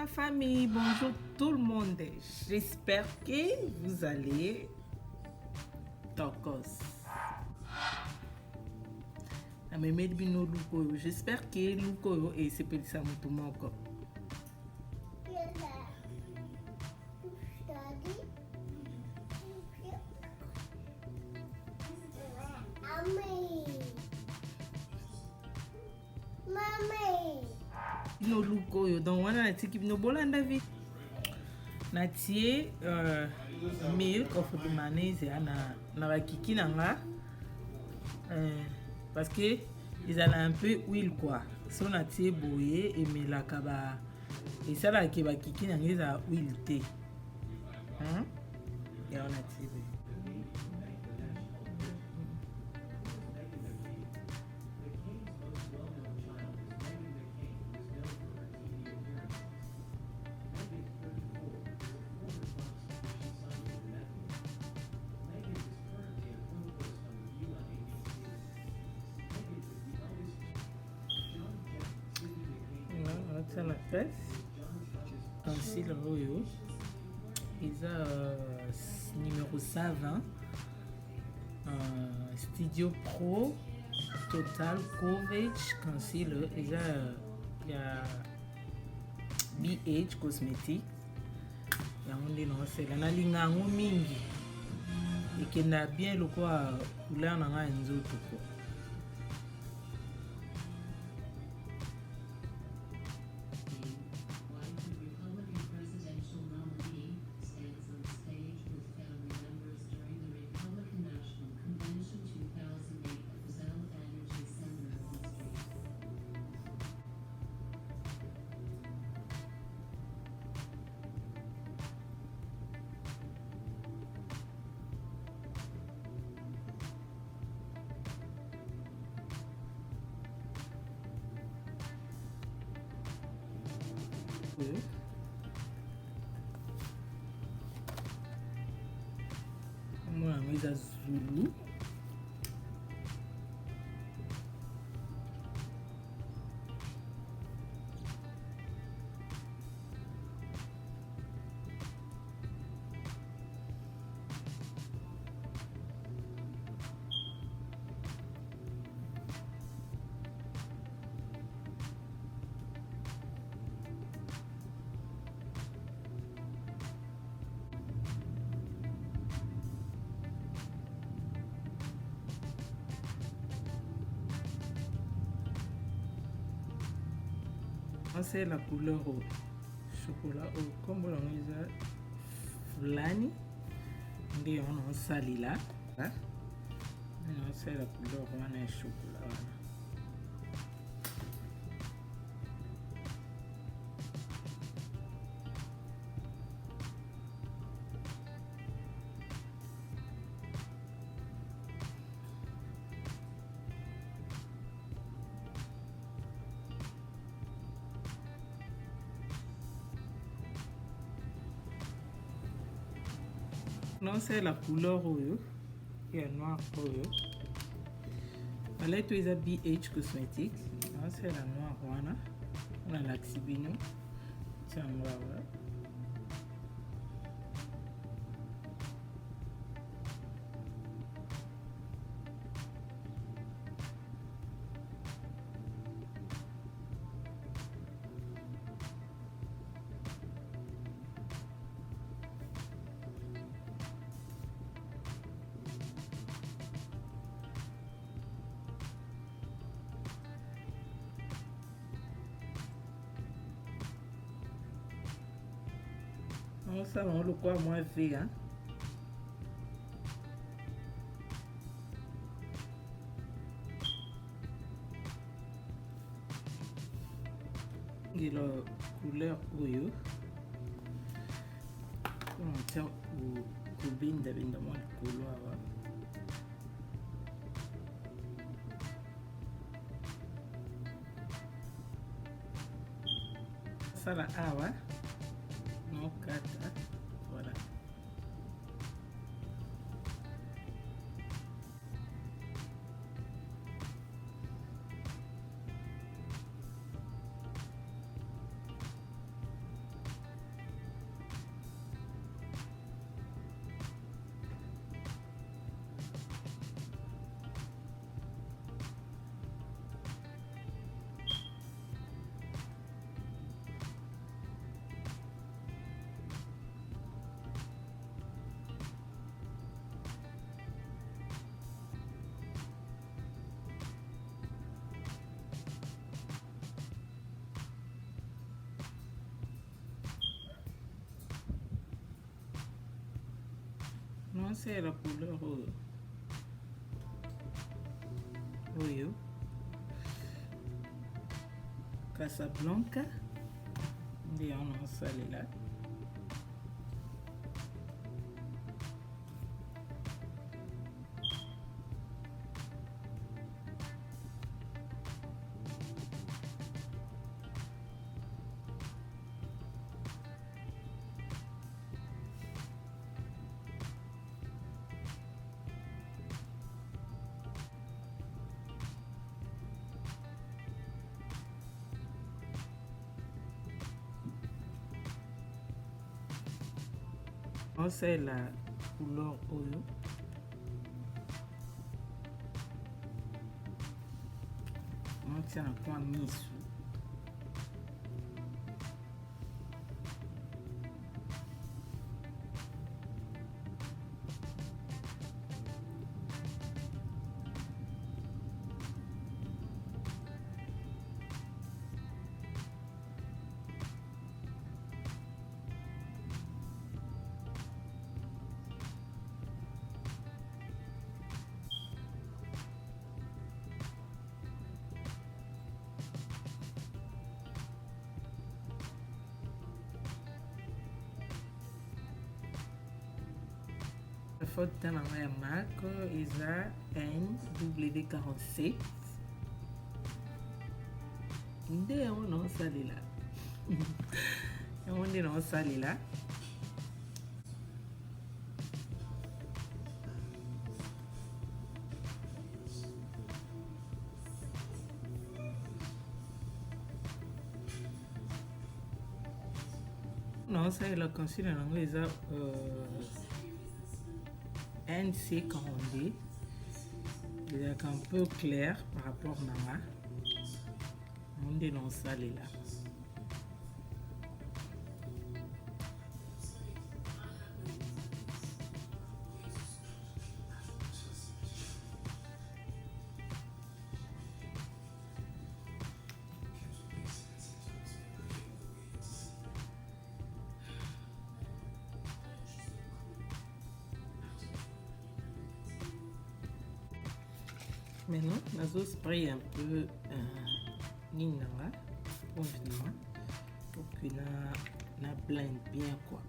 la famille, bonjour tout le monde. J'espère que vous allez tokos. J'espère que Luko est ce petit samutumoko. No luko yo donc wana natiki bino bolanda vi natie milk of the mayonnaise na bakiki nanga parce que ils ont un peu huile quoi so natie boye emelaka ba esalaka bakiki nanga eza huile te ya wana natie boye. Ça la presse concealer oyo eza numéro 120 Studio Pro Total Coverage concealer eza ya BH Cosmetics yango nde naosela nalinga yango mingi ekenda bien lokola couleur na ngai ya nzoto po. Mwana eza Zulu c'est la couleur au chocolat au kombo la eza fulani ndio on salila c'est la couleur wana ya chocolat wana. Non, c'est la couleur oyo ya noir oyo palette eza BH Cosmetics. Non, c'est la noir wana on a l'axibino tiango awa ça on le croit moins fait hein. Et la couleur oyo on tient au binda moi le couleur ça la awa non 4 voilà. Non, c'est la couleur oyo Casablanca nde yango naosalela. C'est la couleur oyo on tient un point miso. Faute dans la marque ESA NW47 nde yango naosalela yango nde naosalela. naosalela concealer nango eza NC42. Il est un peu clair par rapport à Nama. On dénonce ça là. Maintenant, je vais sprayer un peu Ninanga pour que la blende bien quoi.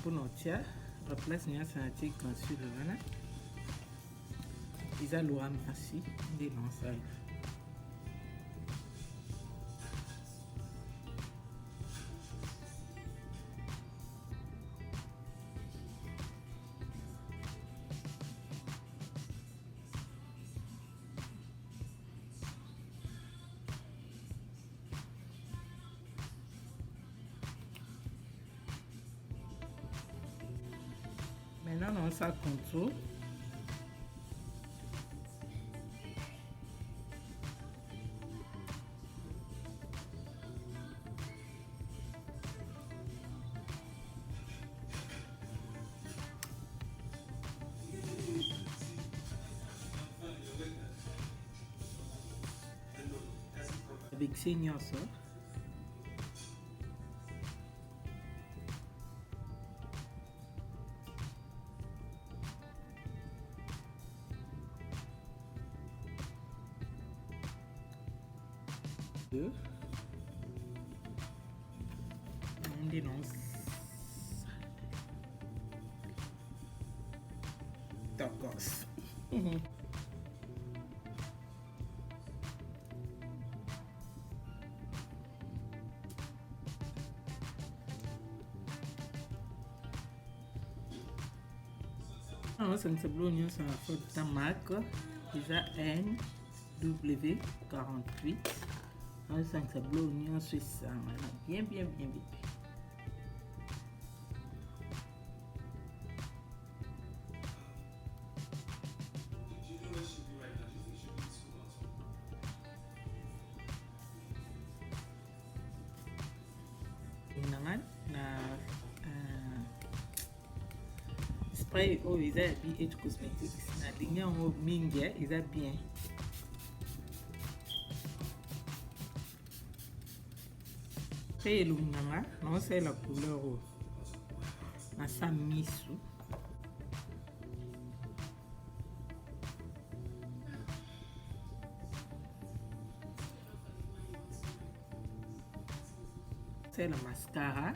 Pour notre la place n'y a c'est un petit conçu de voilà ils a l'ouam merci des lançages. Maintenant, on ça contour. Avec senior ça. On dénonce. D'accord. Alors, ça ne se bloque pas sur la faute de marque. Déjà NW48. Alors, ça ne se bloque pas sur ça. Bien. spray oyo eza ya BH Cosmetics nalingi yango mingi eza bien. Mpe elongi nanga naosalela couleur oyo nasa misu. C'est la mascara.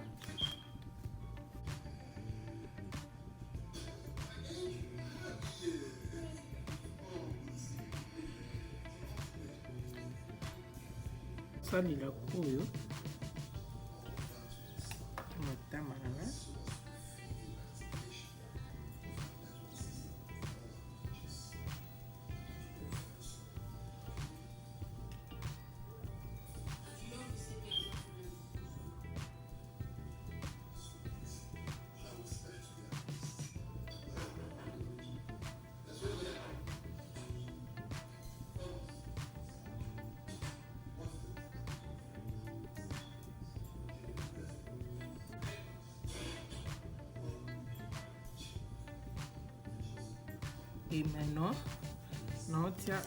Ça ni la koyo. Matama nanga. Et maintenant, on tient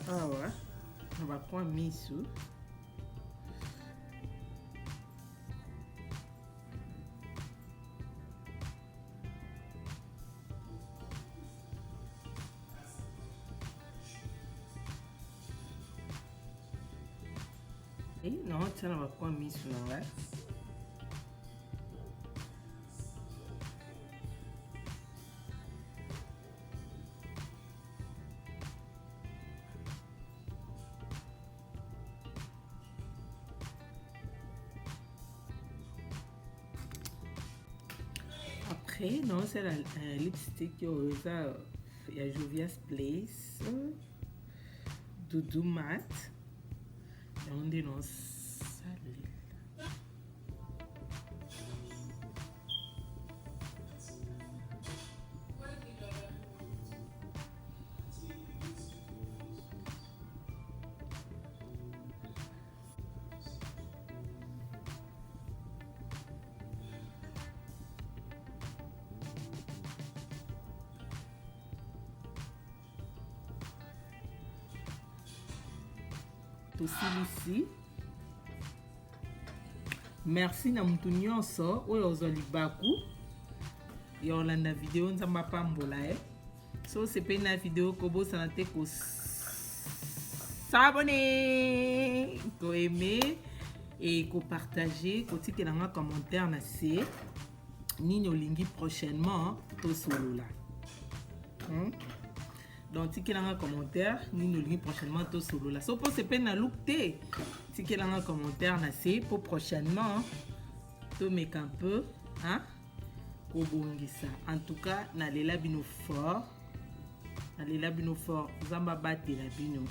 on va prendre misu. Et on tient on va prendre misu là. Après, non, c'est la lipstick il y a Juvia's Place, Doudou Mat. Et on dit non, salé. Ici. Merci na mutu nyonso oyo ozali baku ya olanda video nzamba pambola so sepe na video kobosana te ko s'abonner, ko aimer et ko partager, ko tikela nga commentaire na se nini olingi prochainement to solola. Donc tikela nga commentaire nini olingi prochainement to solola. So po sepe na look te tikela nga commentaire na se pour prochainement to make un peu kobongisa. En tout cas nalela bino fort, nalela bino fort, zamba batela bino.